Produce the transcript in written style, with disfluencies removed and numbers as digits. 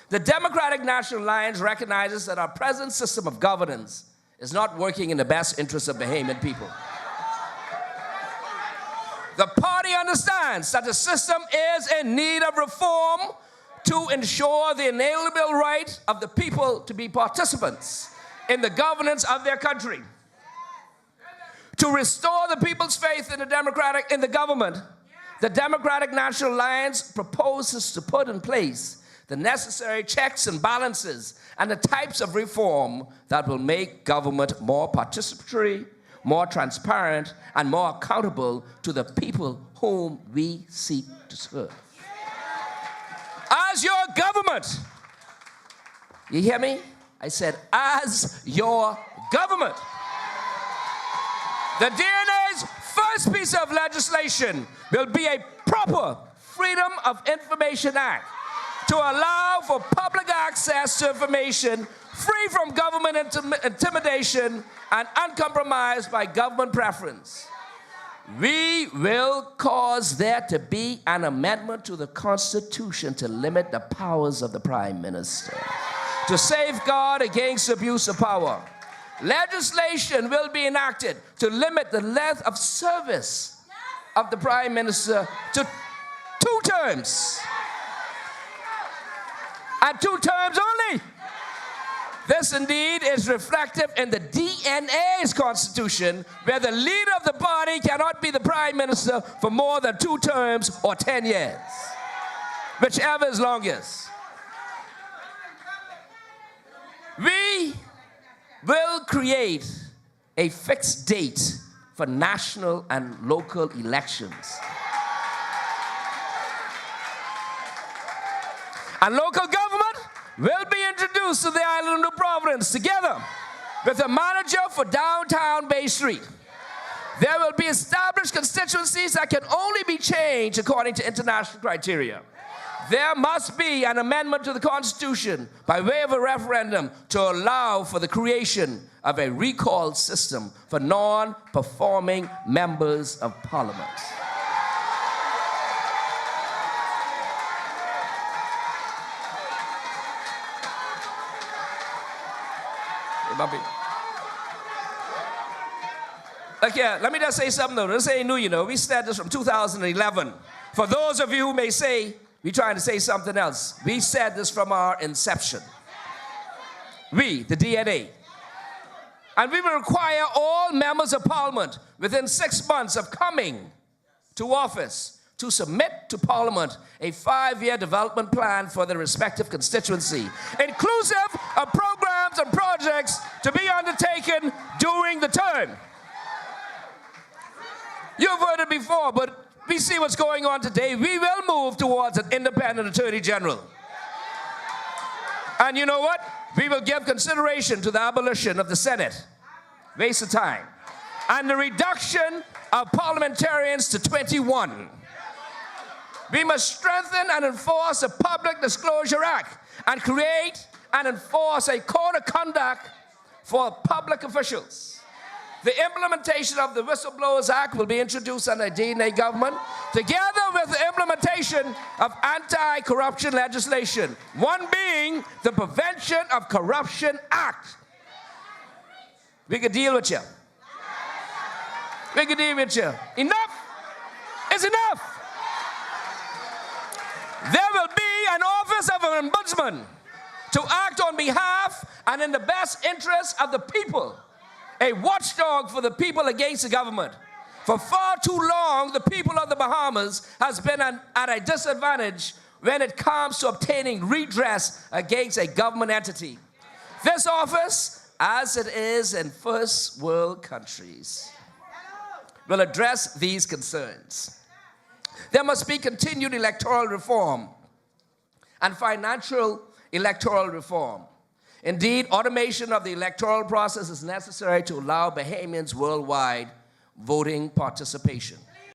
The Democratic National Alliance recognizes that our present system of governance is not working in the best interest of Bahamian people. The party understands that the system is in need of reform to ensure the inalienable right of the people to be participants in the governance of their country. To restore the people's faith in the government, the Democratic National Alliance proposes to put in place the necessary checks and balances and the types of reform that will make government more participatory, more transparent, and more accountable to the people whom we seek to serve. As your government, you hear me? I said, as your government. The DNA's first piece of legislation will be a proper Freedom of Information Act to allow for public access to information free from government intimidation and uncompromised by government preference. We will cause there to be an amendment to the Constitution to limit the powers of the Prime Minister, to safeguard against abuse of power. Legislation will be enacted to limit the length of service of the Prime Minister to 2 terms. And 2 terms only. This indeed is reflective in the DNA's constitution, where the leader of the party cannot be the Prime Minister for more than 2 terms or 10 years, whichever is longest. We will create a fixed date for national and local elections. And local government will be introduced to the island of Providence together with a manager for downtown Bay Street. There will be established constituencies that can only be changed according to international criteria. There must be an amendment to the Constitution by way of a referendum to allow for the creation of a recall system for non-performing members of Parliament. Look here, let me just say something though. This ain't new, you know. We said this from 2011. For those of you who may say, we're trying to say something else, we said this from our inception. We, the DNA. And we will require all members of Parliament within 6 months of coming to office to submit to Parliament a 5-year development plan for their respective constituency, inclusive of programs and projects to be undertaken during the term. You've heard it before, but we see what's going on today. We will move towards an independent Attorney General. And you know what? We will give consideration to the abolition of the Senate. Waste of time. And the reduction of parliamentarians to 21. We must strengthen and enforce the Public Disclosure Act and create and enforce a code of conduct for public officials. The implementation of the Whistleblowers Act will be introduced under the DNA government, together with the implementation of anti-corruption legislation, one being the Prevention of Corruption Act. We can deal with you. We can deal with you. Enough is enough. There will be an office of an ombudsman to act on behalf and in the best interest of the people, a watchdog for the people against the government. For far too long, the people of the Bahamas has been at a disadvantage when it comes to obtaining redress against a government entity. This office, as it is in first world countries, will address these concerns. There must be continued electoral reform and financial electoral reform. Indeed, automation of the electoral process is necessary to allow Bahamians worldwide voting participation.